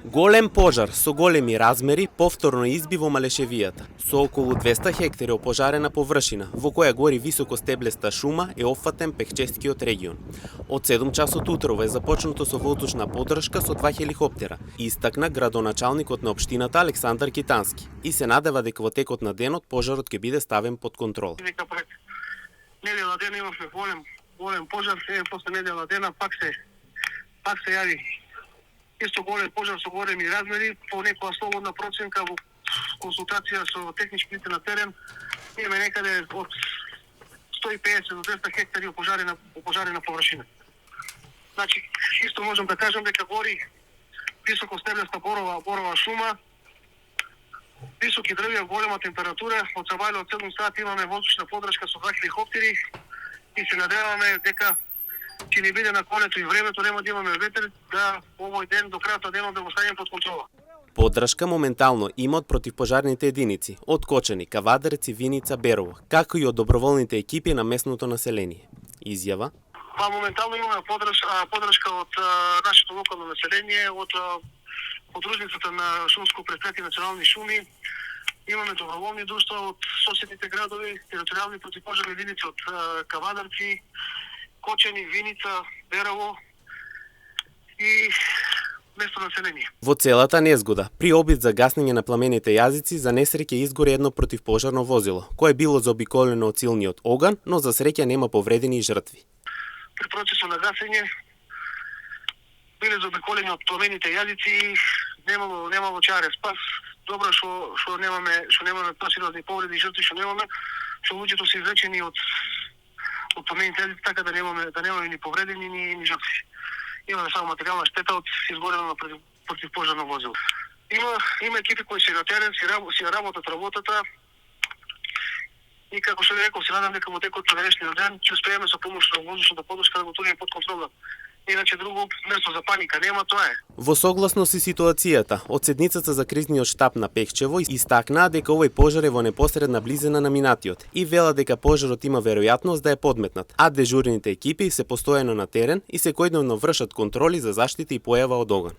Голем пожар со големи размери повторно изби во Малешевијата. Со околу 200 хектари опожарена површина, во која гори високо стеблеста шума, е опфатен Пехческиот регион. Од 7 часот утрово е започнато со воздушна поддршка со 2 хеликоптера, истакна градоначалникот на општината Александар Китански, и се надева дека во текот на денот пожарот ќе биде ставен под контрол. Недела дена имавме голем пожар, после недела дена пак се јави исто голем пожар со големи размери. По некоја слободна проценка во консултација со техничките на терен, имаме некаде од 150 до 200 хектари опожарена површина. Значи, исто можам да кажам дека гори високо стеблеста борова шума, високи дрвја, голема температура. Од сабајле од 7 сати имаме воздушна поддршка со 2 хеликоптери и се надеваме дека ќе ни биде на колето и времето, нема да имаме ветер, да овој ден до крајот на денот да го ставиме под контрола. Поддршка моментално има од противпожарните единици, од Кочани, Кавадарци, Виница, Берово, како и од доброволните екипи на местното население. Изјава: Моментално имаме поддршка од нашето локално население, од подружницата на шумско предпријатие Национални шуми. Имаме доброволни друштва од соседните градови, територијални противпожарни единици од Кавадарци, Кочани, Виница, Берово и место население. Во целата незгода, при обид за гаснење на пламените јазици, за несреќа изгори едно противпожарно возило, кое било заобиколено од силниот оган, но за среќа нема повредени и жртви. При процесот на гасење биле заобиколени од пламените јазици, немало чаре спас. Добро што немаме посилни повреди и жртви, што луѓето се излечени од пламените јазици, така да немаме ни повредени ни жртви. Имаме само материјална штета од изгорено противпожарно возило. Има екипи кои се на терен, си работат работата, и како што ви реков, се надам дека во текот на денешниот ден ќе успееме со помош на воздушната поддршка да го туриме под контрола. Иначе друго место за паника нема, тоа е. Во согласно со ситуацијата, од седницата за кризниот штаб на Пехчево истакнаа дека овој пожар е во непосредна близина на минатиот и вела дека пожарот има веројатност да е подметнат, а дежурните екипи се постојано на терен и секојдневно вршат контроли за заштита и појава од оган.